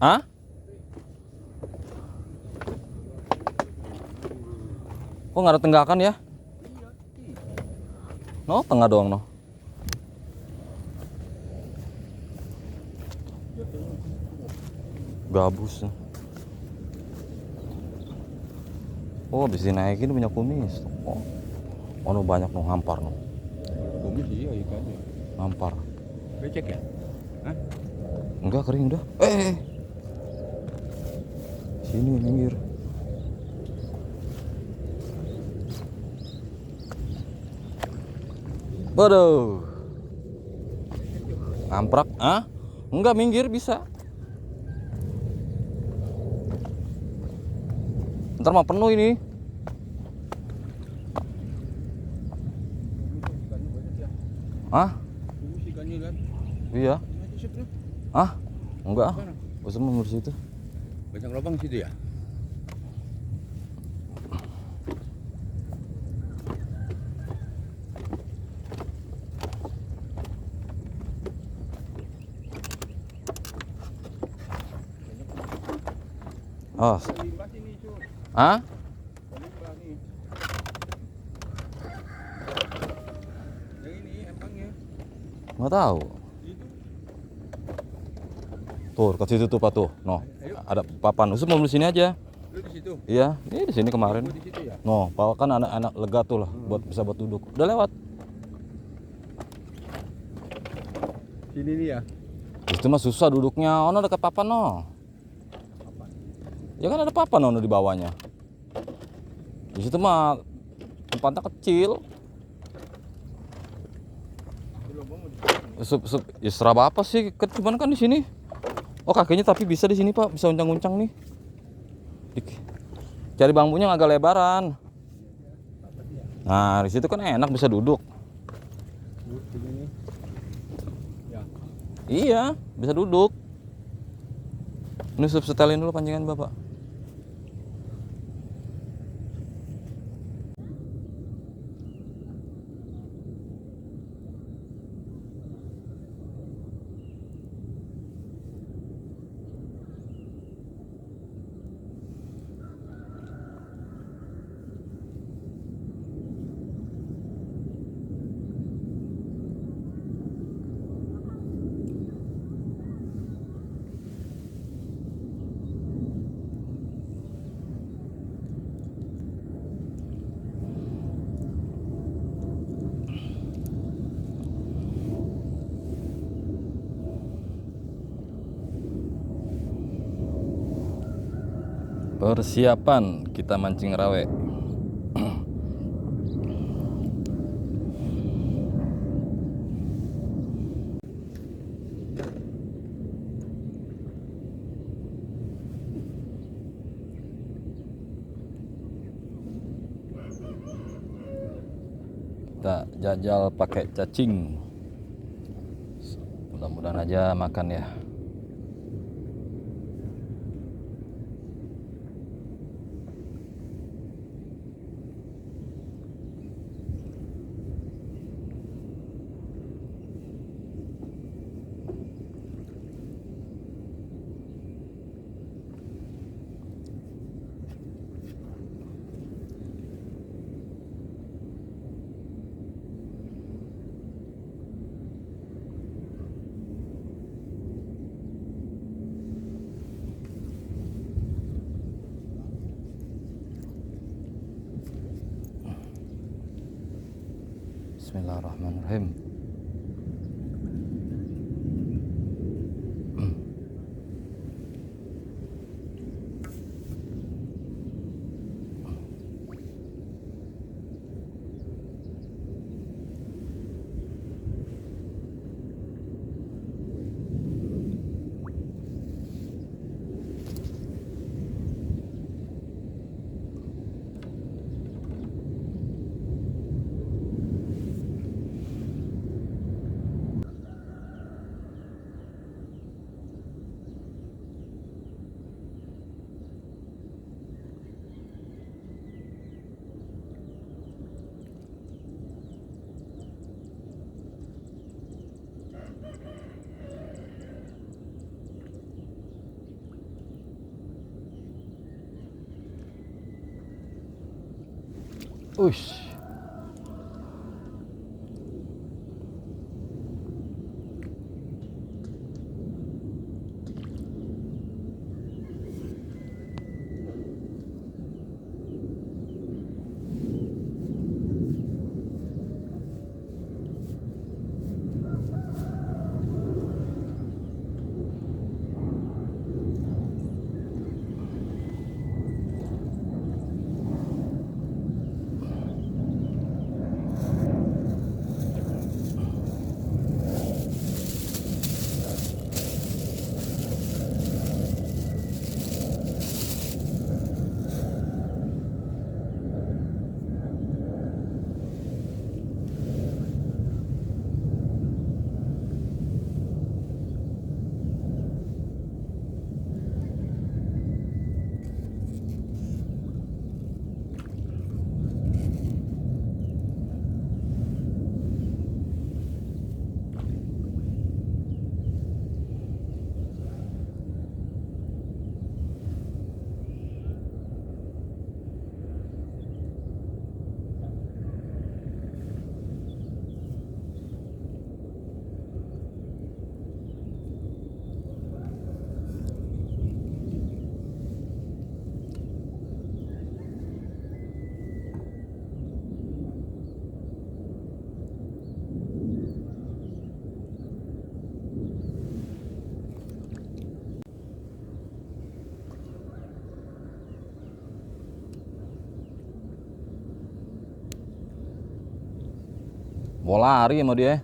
Hah? Kok nggak ada tenggakan ya? No, tengah doang no. Gabus. Oh, bisa dinaikin punya kumis. Oh, oh no, banyak no, ngampar no. Kumis iya ikannya. Ngampar. Becek ya? Hah? Enggak, kering udah. Sini minggir. Waduh. Ngamprak, ah? Enggak, minggir bisa. Ntar mah penuh ini. Ikannya banyak ya. Hah? Kumis ikannya kan. Iya. Nanti situ. Ah? Enggak. Mana? Usah menurut situ. Banyak lubang situ ya? Oh. Limbah sini itu. Ah? Limbah nih. Yang ini empangnya. Nggak tahu. Itu. Tuh, dekat situ tuh, Pak tuh. No. Ayo. Ada papan. Usah mau di sini aja. Lu di situ. Iya, ini di sini kemarin. Gua di situ ya. No, Pak kan anak-anak lega tuh lah, buat bisa buat duduk. Udah lewat. Sini nih ya. Itu mah susah duduknya. Ono dekat papan no. Ya kan ada papan ono di bawahnya. Di situ mah tempatnya kecil. Ya seraba apa sih? Cuman kan di sini. Oh, kakinya tapi bisa di sini, Pak. Bisa uncang-uncang nih. Cari bambunya yang agak lebaran. Nah, di situ kan enak bisa duduk. Begini. Ya. Iya, bisa duduk. Ini setelin dulu pancingan Bapak. Persiapan kita mancing rawe. Kita jajal pakai cacing. Mudah-mudahan aja makan ya. Bismillahirrahmanirrahim. Uish. Mau lari sama dia.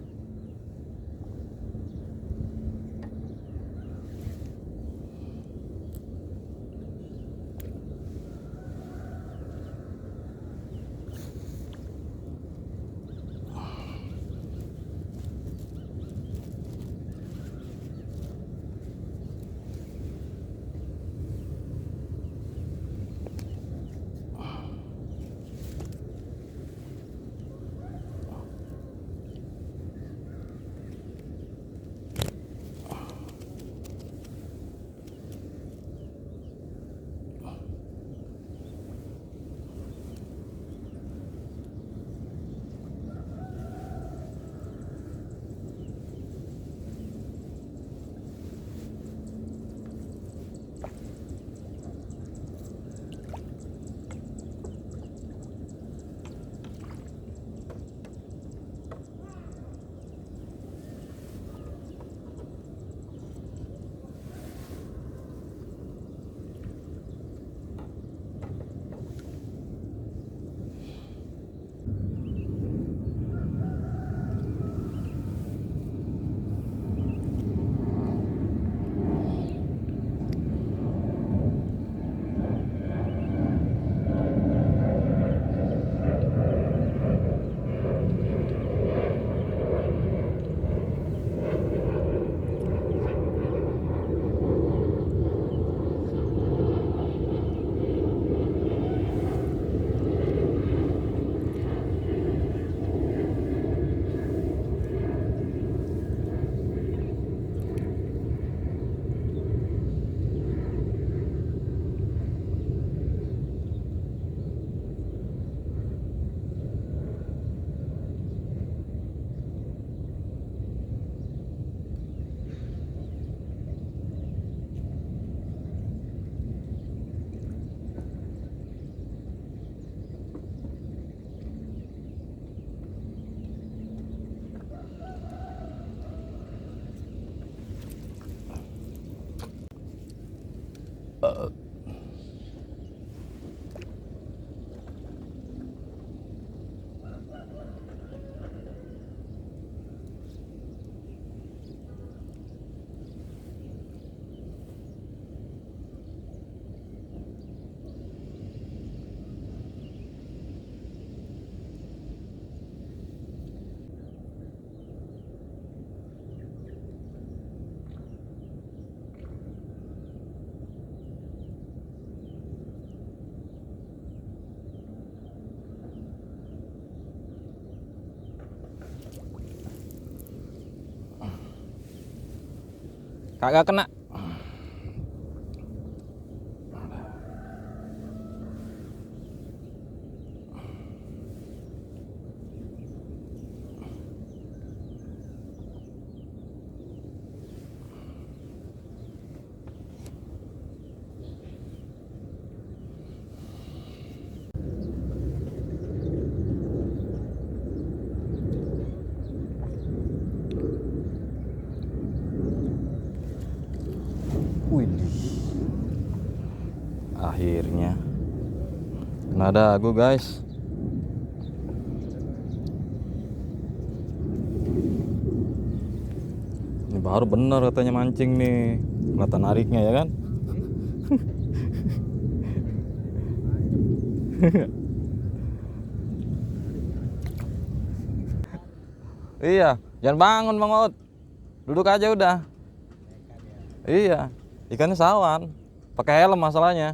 Kagak kena. Nada aku guys. Ini baru bener katanya mancing nih. Kelihatan nariknya ya kan? Iya, jangan bangun Bang Maut. Duduk aja udah. Iya, ikannya sawan. Pakai helm masalahnya.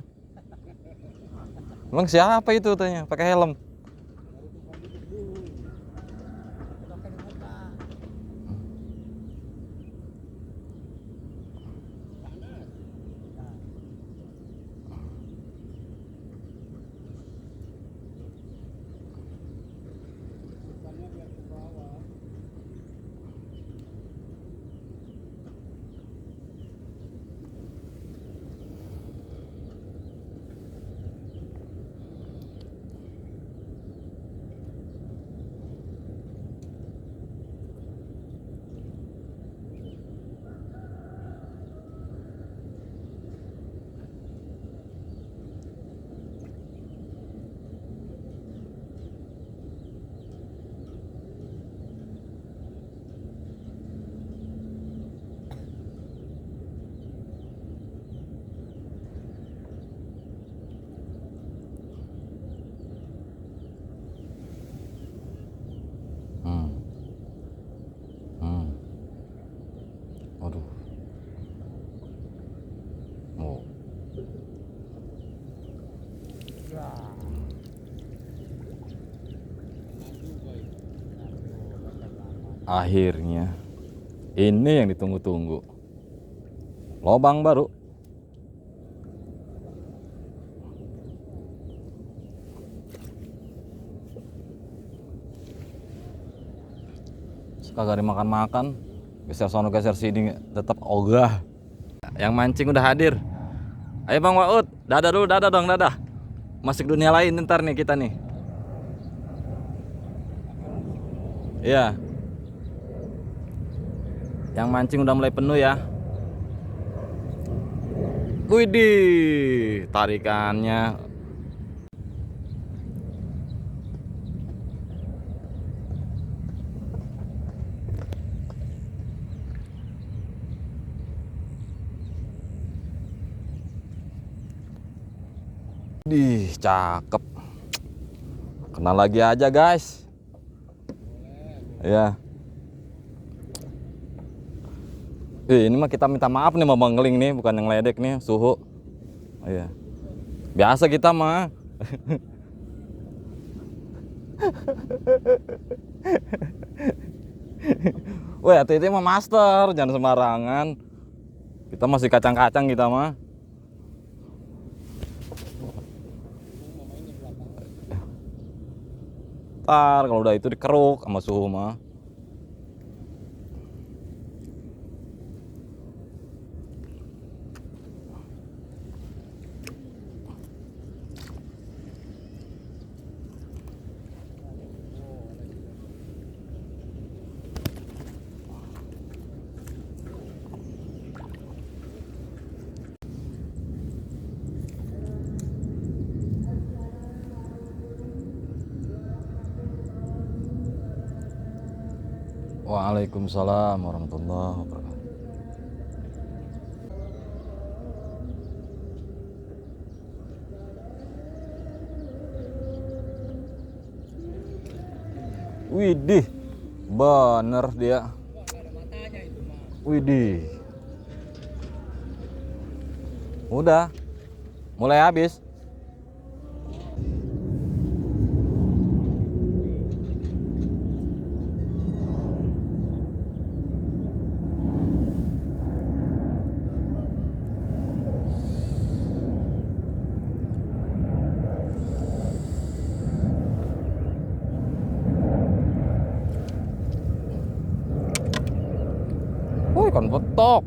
Emang siapa itu tanya pakai helm? Hmm. Hmm. Waduh. Oh. Akhirnya ini yang ditunggu-tunggu. Lobang baru. Kagak dimakan-makan. Geser sono geser sini tetap ogah. Yang mancing udah hadir. Ayo Bang Waud, dadah dulu, dadah dong, dadah. Masuk dunia lain ntar nih kita nih. Iya. Yang mancing udah mulai penuh ya. Widih, tarikannya. Cakep. Kenal lagi aja guys. Ya. Ini mah kita minta maaf nih sama Bang Ngeling nih, bukan yang ledek nih, suhu. Iya. Biasa kita mah. Woi, hati-hati mah master, jangan sembarangan. Kita masih kacang-kacang kita mah. Ntar kalau udah itu dikeruk sama suhu mah. Waalaikumsalam warahmatullahi wabarakatuh. Widih, bener dia. Widih. Udah, mulai habis. Woi, ikan betok.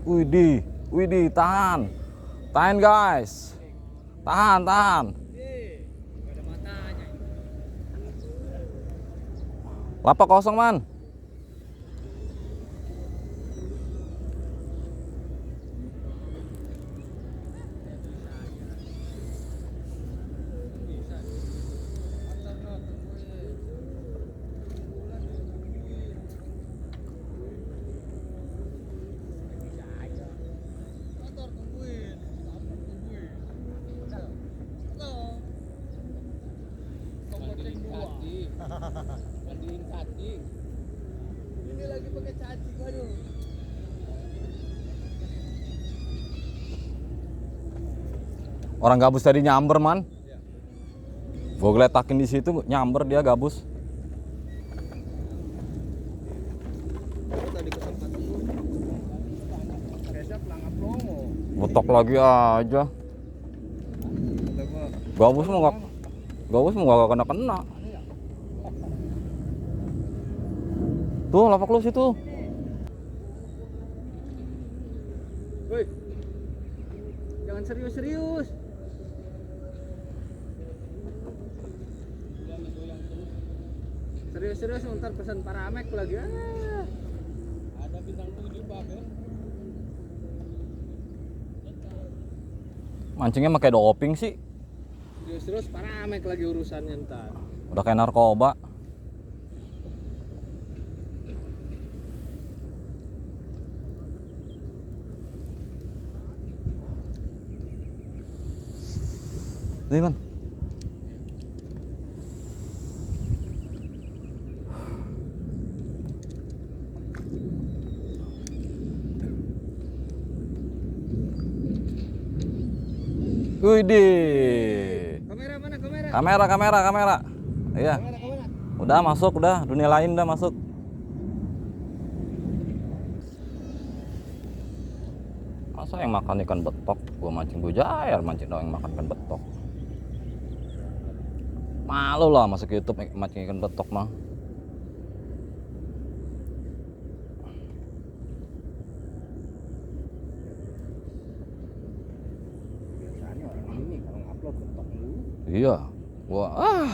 Widih, widih, tahan. Tahan guys. Tahan, tahan. Lapak kosong, man. Mandiin cacing. Ini lagi pakai cacing, aduh. Orang gabus tadi nyamber, man. Ya. Gua geletakin di situ nyamber dia gabus. Tadi ke tempat dulu. Biasa pelangap longo. Betok lagi aja. Gabus mau nggak kena. Tuh lapak lu situ. Woi. Jangan serius-serius. Serius-serius ntar pesan Paramek lagi. Ada bintang 7 Pak ya. Mancingnya pakai doping sih. Serius Paramek lagi urusannya ntar. Udah kayak narkoba. Nih, man. Widih. Kamera mana kamera? Kamera. Iya. Kamera. Udah masuk, udah dunia lain udah masuk. Masa yang makan ikan betok, gua mancing bujair, mancing doang yang makan ikan betok. Malu lah masuk YouTube mancing ikan betok mah. Biasanya orang ini kalau ngupload betok dulu. Iya, gua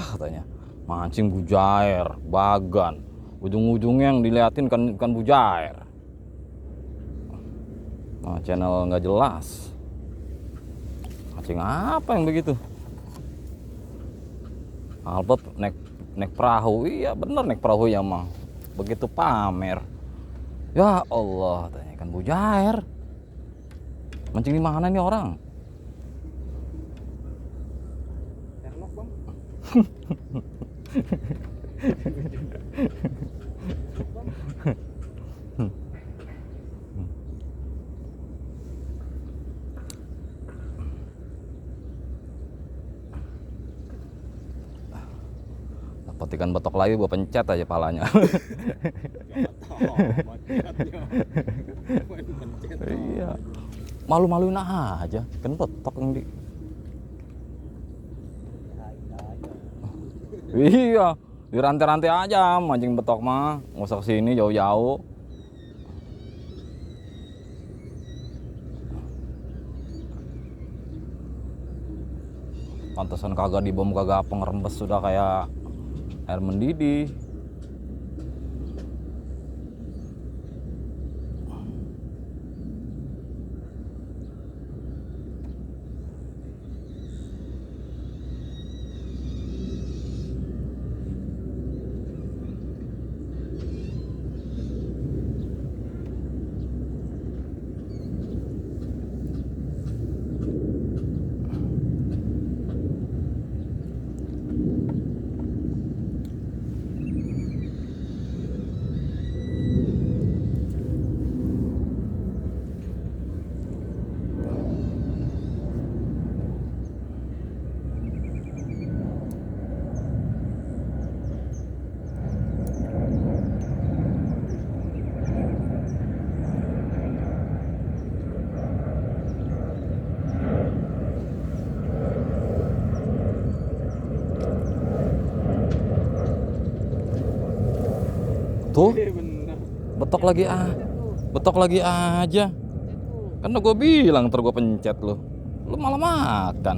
katanya mancing bujair, bagan, ujung-ujungnya yang diliatin kan bujair. Nah, channel nggak jelas. Mancing apa yang begitu? Albert naik perahu, iya bener naik perahu ya mah. Begitu pamer. Ya Allah, tanya ikan bujair. Mancing di mana nih orang? Ternok bang. Dapat ikan betok lagi gua pencet aja palanya. Iya. Malu-maluin aja, kan betok yang di. Iya, dirantai-rantai aja mancing betok mah, nggak usah kesini jauh-jauh. Pantesan kagak dibom, kagak pengerembes, sudah kayak air mendidih. Tuh, betok lagi aja. Kan udah gue bilang ntar gue pencet lu. Lu malah makan.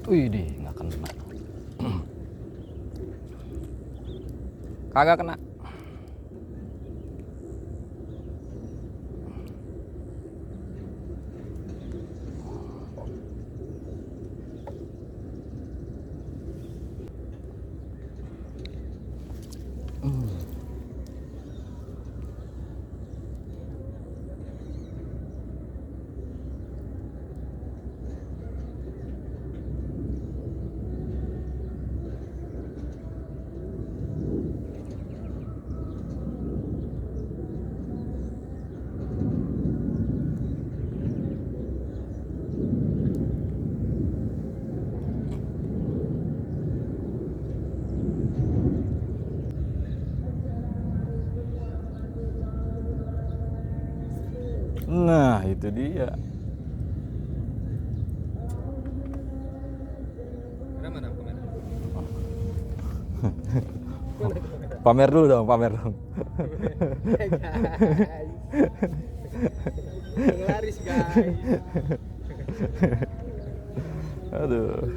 Wih, nggak kena. Kagak kena. Nah, itu dia. Mana kamera? Pamer dulu dong, pamer dong. Laris guys. Aduh.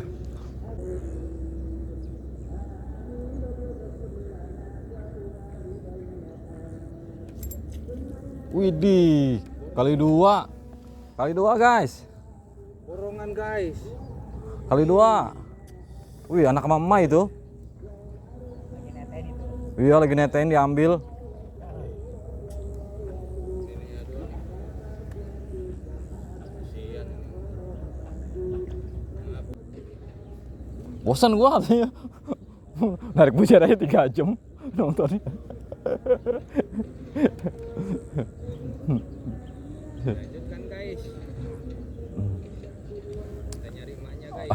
Widih, kali dua guys, Borongan guys. kali dua. Wih, anak mama itu. Iya, lagi netain diambil. Bosan gua katanya. Narik bujar aja 3 jam nontonnya. Lanjutkan guys. Kita nyari emaknya guys.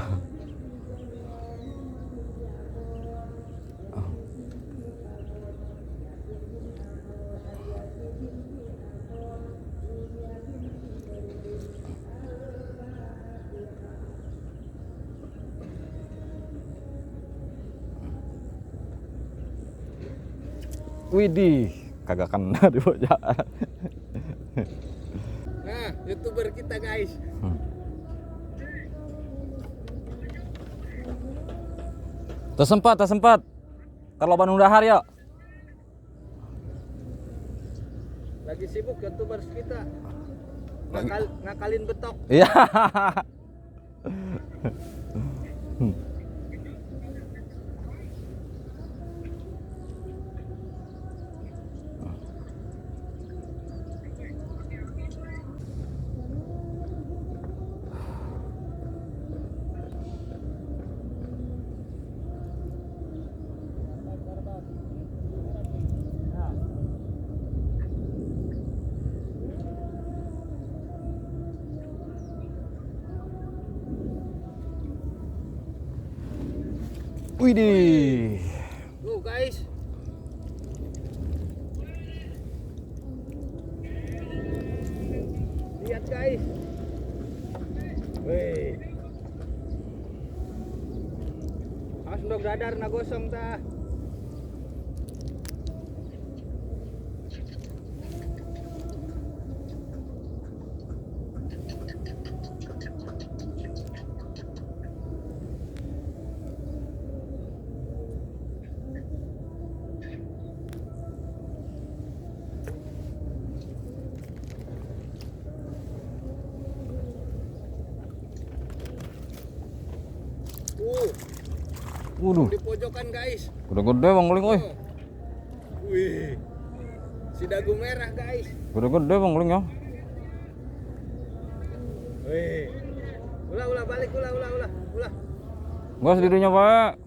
Widih, kagak kena di bocah. Nah, YouTuber kita guys. Tersempat. Kalau Bandung Dahar ya. Lagi sibuk YouTuber kita. Ngakalin betok. Iya. Widih. Guys. Lihat guys. Wih. Awas ndog dadar na gosong ta. Waduh, Di pojokan guys. gede-gede Bang Guling, woi. Wih. Si dagu merah guys. Gede-gede Bang Guling ya. Wih. Ulah balik, ulah. Bos dirinya Pak.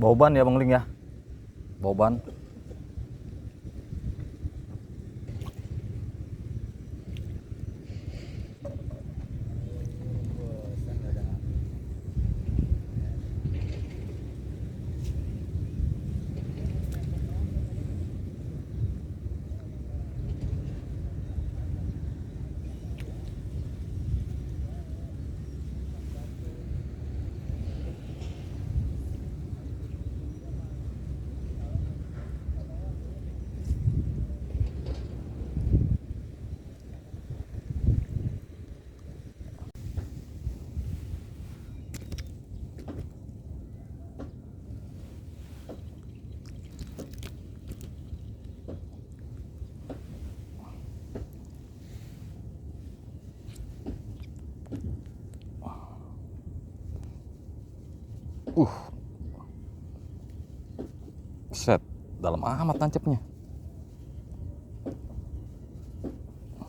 Boban ya Bang Ling ya. Boban. Set, dalam amat tancapnya.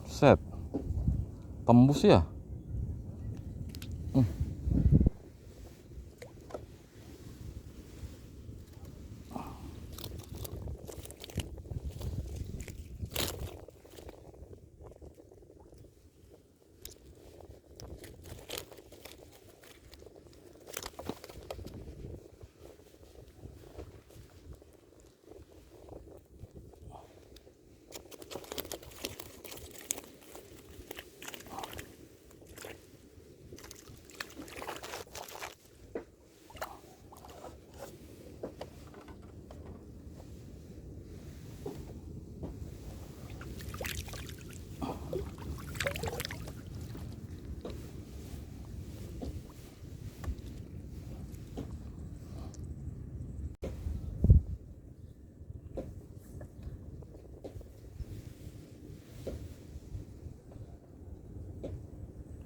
Set. Tembus ya.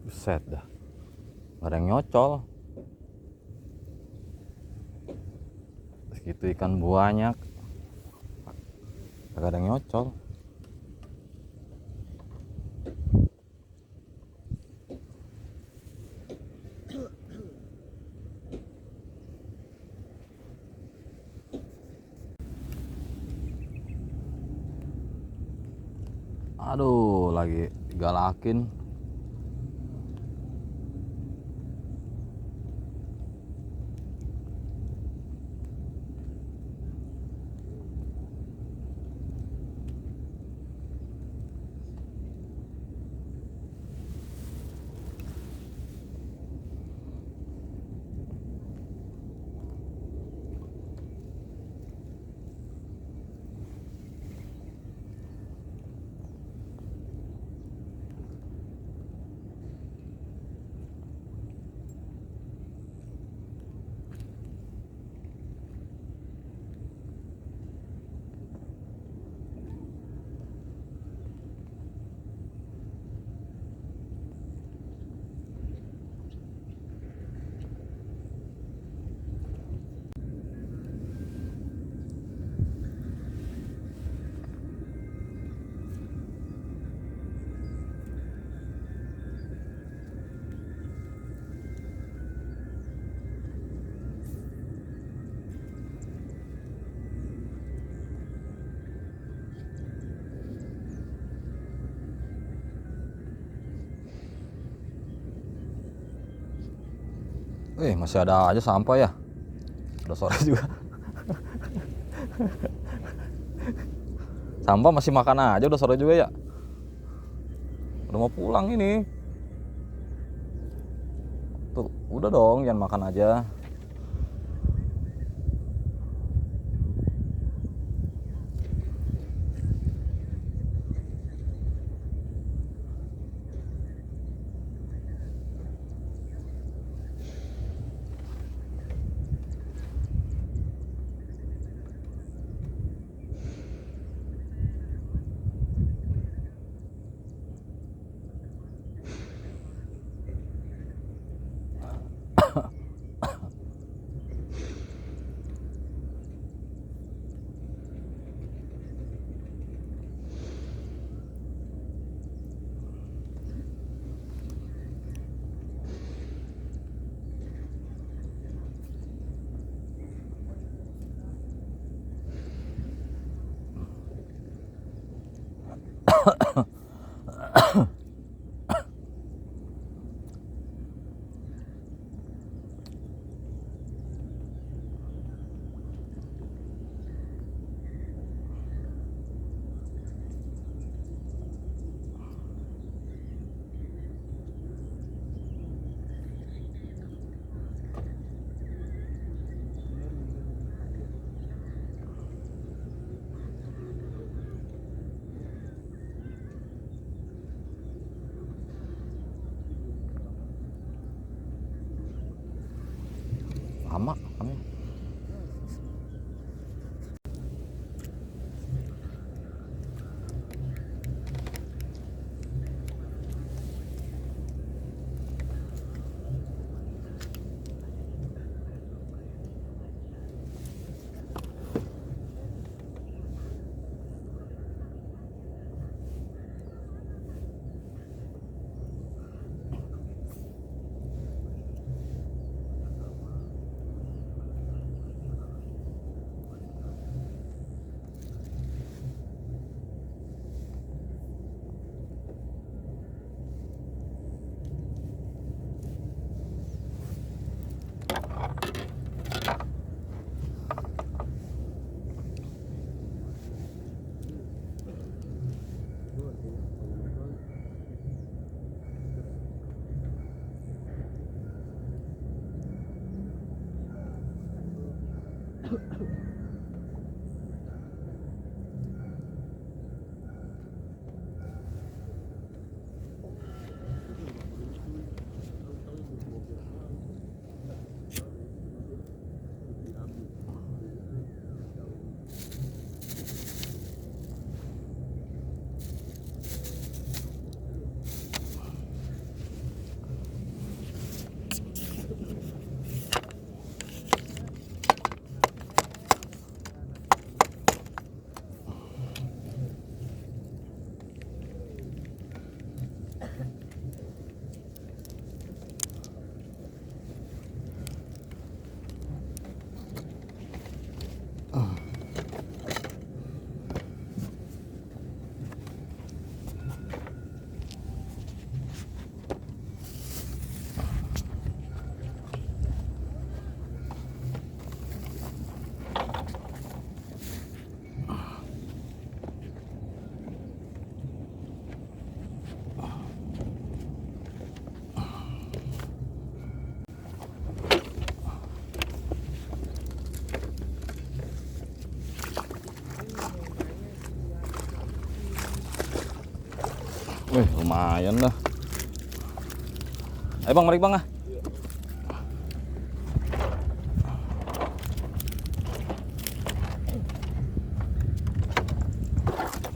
Set dah. Gak ada yang nyocol. Segitu ikan banyak. Gak ada yang nyocol. Aduh, lagi digalakin. Masih ada aja sampah ya. Udah sore juga. Sampah masih makan aja, udah sore juga ya. Udah mau pulang ini. Tuh, udah dong, jangan makan aja. Lama kami. Wih, lumayan dah. Ayo bang, mari bang ah.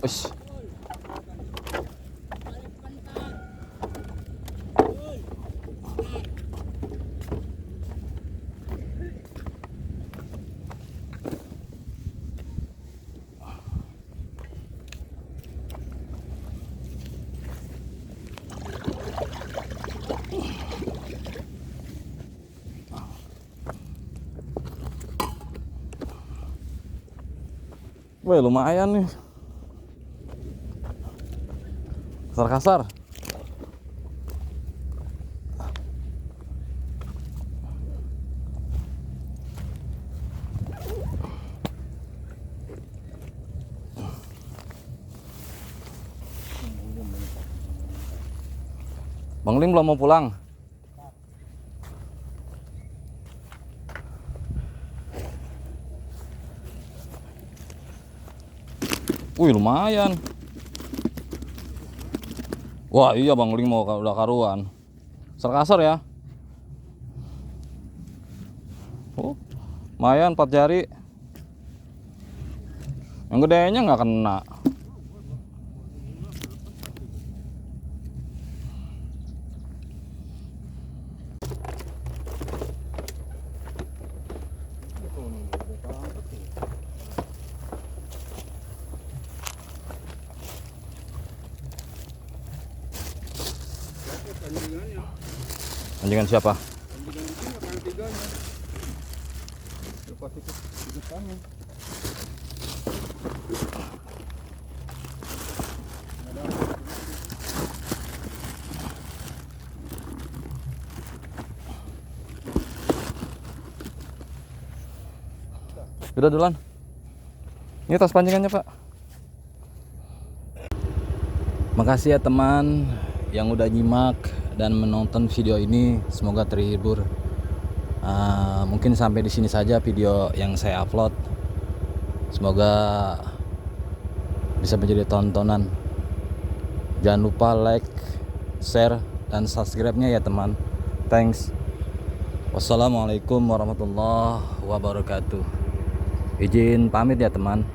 Ush. Wih, lumayan nih. Kasar-kasar. Bang Lim belum mau pulang. Wih, lumayan. Wah, iya Bang Ling mau udah karuan. Kasar ya. Oh, lumayan 4 jari. Yang gedenya nggak kena. Anjingan siapa? Udah duluan. Ini tas pancingannya, Pak. Makasih ya teman yang udah nyimak dan menonton video ini. Semoga terhibur. Mungkin sampai di sini saja video yang saya upload. Semoga bisa menjadi tontonan. Jangan lupa like, share, dan subscribe-nya ya teman. Thanks. Wassalamualaikum warahmatullahi wabarakatuh. Izin pamit ya teman.